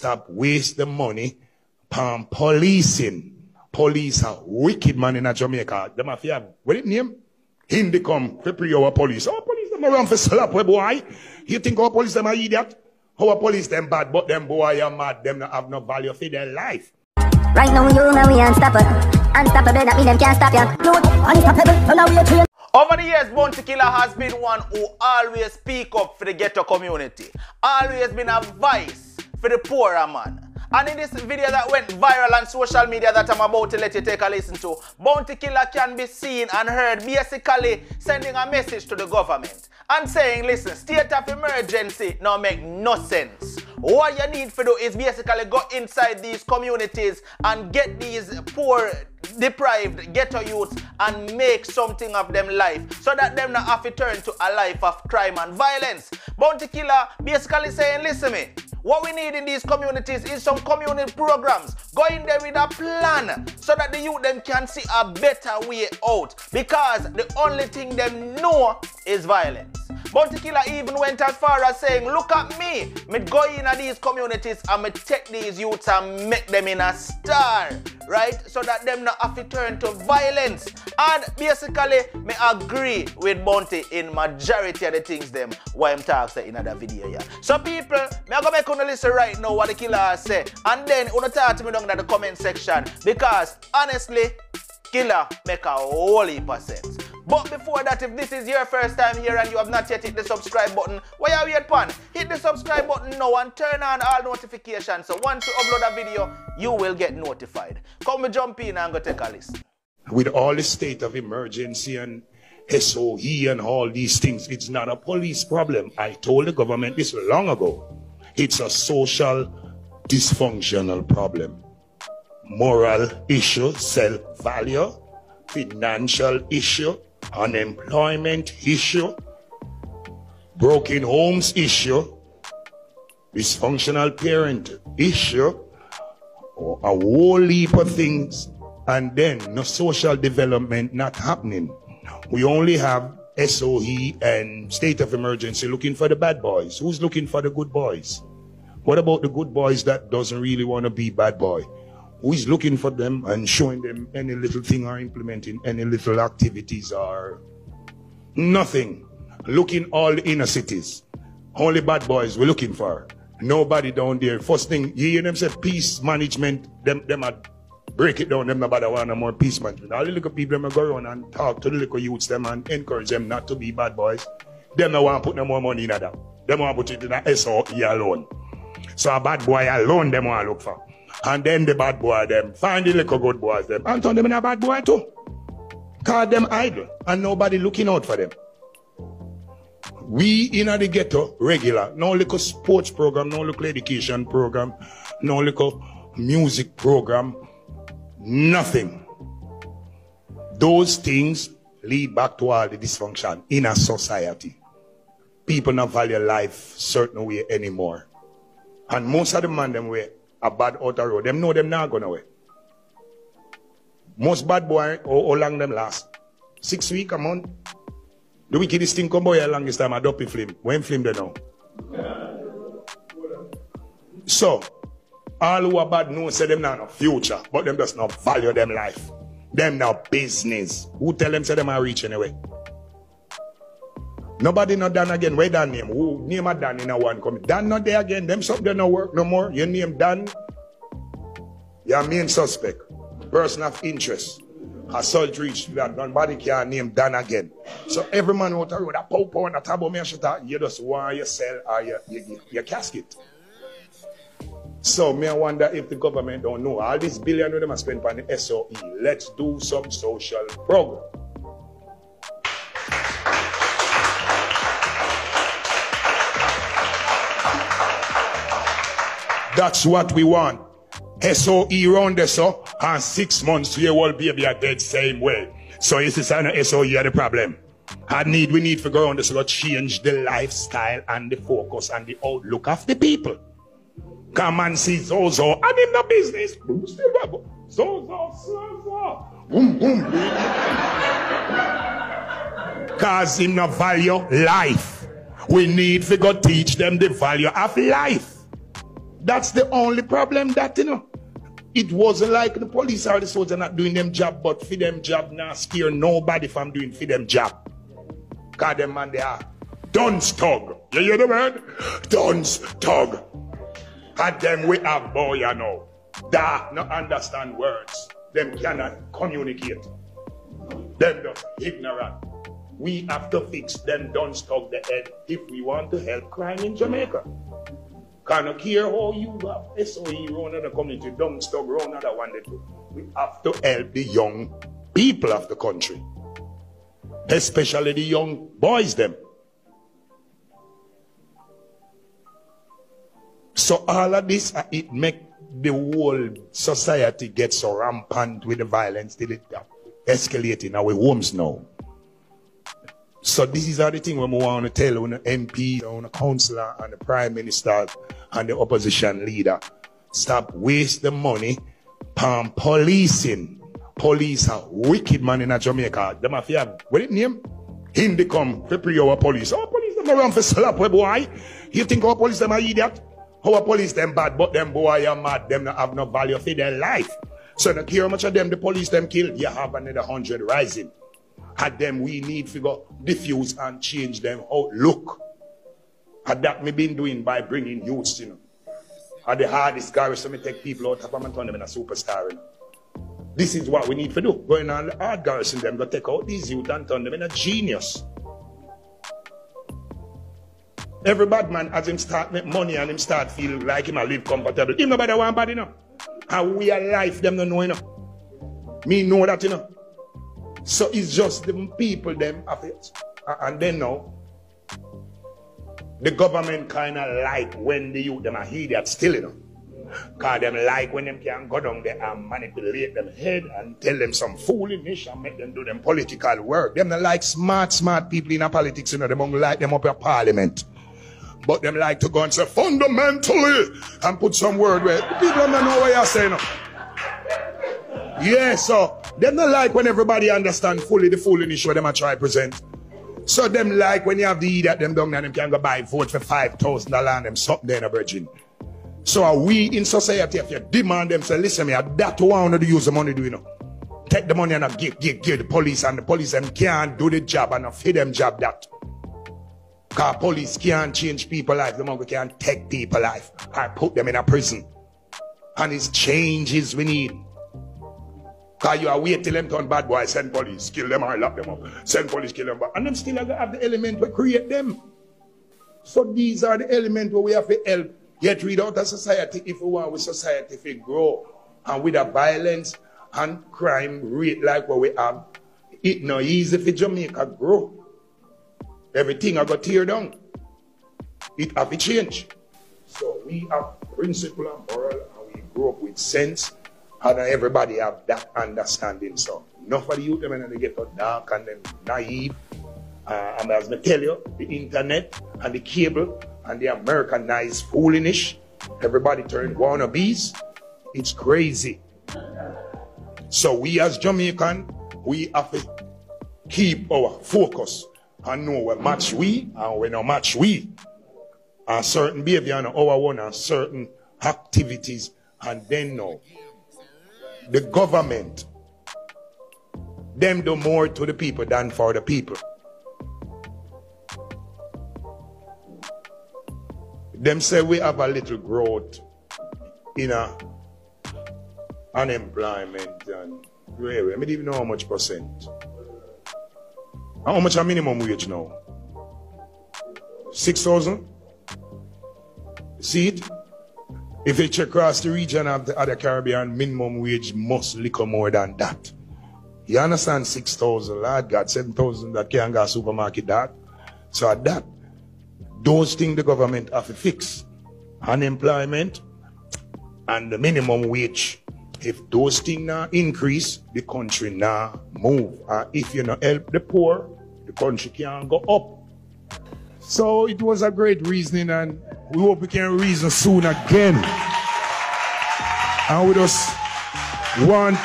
Stop wasting money on policing. Police are wicked man in Jamaica. Them have what it name? Hindi come prepare our police. Our police them around for slap we boy. You think our police them are idiot? Our police them bad, but them boy are mad. Them not have no value for their life. Right now you and we unstoppable. Unstoppable, that mean them can't stop you. Unstoppable, so now we are trained. Over the years, Bounty Killer has been one who always speak up for the ghetto community. Always been a voice for the poorer man. And in this video that went viral on social media that I'm about to let you take a listen to, Bounty Killer can be seen and heard basically sending a message to the government and saying, listen, state of emergency now make no sense. What you need to do is basically go inside these communities and get these poor, deprived ghetto youths and make something of them life so that them not have to turn to a life of crime and violence. Bounty Killer basically saying, listen me, what we need in these communities is some community programs. Go in there with a plan so that the youth them can see a better way out, because the only thing them know is violence. Bounty Killer even went as far as saying, look at me, me go in these communities and me take these youths and make them in a star, right? So that them not have to turn to violence. And basically, me agree with Bounty in majority of the things them why I'm talking in another video here. So people, me I go make you listen right now what the killer say, and then you talk to me down in the comment section, because honestly, Killer make a whole heap of sense. But before that, if this is your first time here and you have not yet hit the subscribe button, why are you waiting for? Hit the subscribe button now and turn on all notifications, so once you upload a video, you will get notified. Come jump in and go take a listen. With all the state of emergency and SOE and all these things, it's not a police problem. I told the government this long ago. It's a social dysfunctional problem. Moral issue, self-value, financial issue, unemployment issue, broken homes issue, dysfunctional parent issue, a whole heap of things, and then no social development not happening. We only have SOE and state of emergency looking for the bad boys. Who's looking for the good boys? What about the good boys that doesn't really want to be bad boy? Who is looking for them and showing them any little thing or implementing any little activities or nothing? Looking all the inner cities. Only bad boys we're looking for. Nobody down there. First thing, you hear them say peace management, them are break it down, them nobody want no more peace management. All the little people them go around and talk to the little youths them and encourage them not to be bad boys. Them no want to put no more money in that. Them want to put it in a SOE alone. So a bad boy alone them want to look for. And then the bad boy them, find the little good boys them, and turn them in a bad boy too. Call them idle, and nobody looking out for them. We in the ghetto, regular, no little sports program, no little education program, no little music program, nothing. Those things lead back to all the dysfunction in a society. People don't value life certain way anymore. And most of the man them way a bad outer road. Them know them not going away. Most bad boy, how long them last? 6 weeks, a month. The wickedest thing come boy the longest time, a dopey film. When film they know? So, all who are bad know say them not no future, but them just not value them life. Them not business. Who tell them say them are rich anyway? Nobody not done again. Where Dan name? Who name a Dan in a one come? Dan not there again. Them something no work no more. Your name Dan. Your main suspect. Person of interest. Assault reach that nobody can name Dan again. So every man out the road a pow and a tabo me shut you just want you sell or your casket. So me I wonder if the government don't know all this billion of them are spent on the SOE. Let's do some social program. That's what we want. SOE round this up, and 6 months your whole baby are dead same way. So is this an SOE are the problem? We need to go around this to change the lifestyle and the focus and the outlook of the people. Come and see Zozo and in the business. Zozo. Boom, boom. Cause him no value life. We need to go teach them the value of life. That's the only problem that, you know. It wasn't like the police or the soldiers not doing them job, but for them job not scare nobody from doing for them job. Cause them man they are dunce tug. You hear the word? Dunce tug. And them we have boy you know. That not understand words. Them cannot communicate. Them just ignorant. We have to fix them dunce tug the head if we want to help crime in Jamaica. Can't care how you have SOE run in the community, don't stop run other one they do. We have to help the young people of the country. Especially the young boys them. So all of this, it make the whole society get so rampant with the violence till it escalates in our homes now. So this is all the thing when we want to tell on the MP, on the councillor and the prime minister and the opposition leader. Stop wasting money on policing. Police are wicked man in Jamaica. Them have what it name? Hindi come to pre our police. Our police them around for slap we boy. You think our police them are idiot? Our police them bad, but them boy are mad. Them not have no value for their life. So no care how much of them the police them kill, you have another 100 rising. At them we need to go diffuse and change them outlook. And that me been doing by bringing youths, you know. And the hardest garrison, me take people out of them and turn them in a superstar. You know. This is what we need to do. Going on the hard garrison, them go take out these youth and turn them in a genius. Every bad man as him start make money and him start feel like him a live comfortable. Him nobody want bad, you know. And we are life them don't know, you know. Me know that, you know. So it's just the people them of it. And then now, the government kind of like when the youth them are idiots still, you know. Because them like when them can go down there and manipulate them head and tell them some foolishness and make them do them political work. Them not like smart people in a politics, you know. Them don't like them up in parliament. But them like to go and say fundamentally and put some word where people don't know what you're saying. Yeah, so them not like when everybody understand fully the foolishness what them a try present. So them like when you have the idiot them down there, them can go buy vote for $5,000 and them something there in a virgin. So are we in society, if you demand them, say, listen me, that's what I want to use the money do, you know. Take the money and give the police, and the police them can't do the job and feed them job that. Because police can't change people's life, the money can't take people's life and put them in a prison. And it's changes we need. Because you are waiting till them turn bad boy, send police, kill them or lock them up. Send police, kill them back. And them still have the element to create them. So these are the elements where we have to help get rid of the society if we want with society to grow. And with the violence and crime rate like what we have, it's not easy for Jamaica grow. Everything I got tear down. It have to change. So we have principle and moral and we grow up with sense. And everybody have that understanding. So enough of the youth them and they get dark and then naive. And as I tell you, the internet and the cable and the Americanized foolishness, everybody turn wannabes. It's crazy. So we as Jamaican, we have to keep our focus and know what match we and when not match we. And certain behavior and our one and certain activities, and then know the government, them do more to the people than for the people. Them say we have a little growth in unemployment and I don't even know how much percent. How much a minimum wage now? 6,000? See it? If you check across the region of the other Caribbean, minimum wage must liquor more than that. You understand 6,000, Lord God, 7,000 that can't go to supermarket that. So at that, those things the government have to fix. Unemployment and the minimum wage. If those things now increase, the country now move. And if you not help the poor, the country can go up. So it was a great reasoning and we hope we can reason soon again. And we just want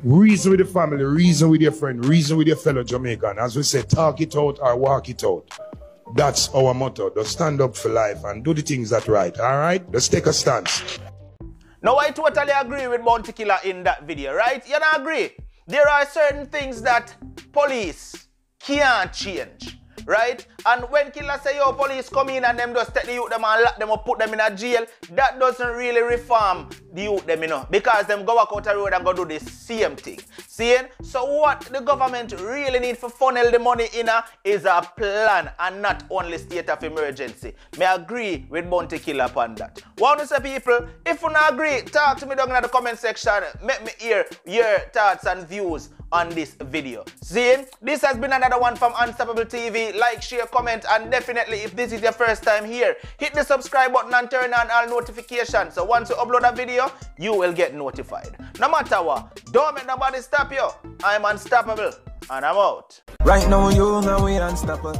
reason with the family, reason with your friend, reason with your fellow Jamaican. As we say, talk it out or walk it out. That's our motto. Just stand up for life and do the things that right. All right? Let's take a stance. Now, I totally agree with Bounty Killer in that video, right? You don't agree? There are certain things that police can't change, right? And when killer say, yo, police come in and them just take the youth them and lock them or put them in a jail, that doesn't really reform the youth them, you know, because them go walk out the road and go do the same thing. Seeing? So what the government really need for funnel the money in is a plan and not only state of emergency. May agree with Bounty Killer upon that. Want to say, people, if you not agree, talk to me down in the comment section. Make me hear your thoughts and views on this video. See, this has been another one from Unstoppable TV. Like, share, comment, and definitely if this is your first time here, hit the subscribe button and turn on all notifications. So once you upload a video, you will get notified. No matter what, don't make nobody stop you. I'm unstoppable and I'm out. Right now, you know we unstoppable.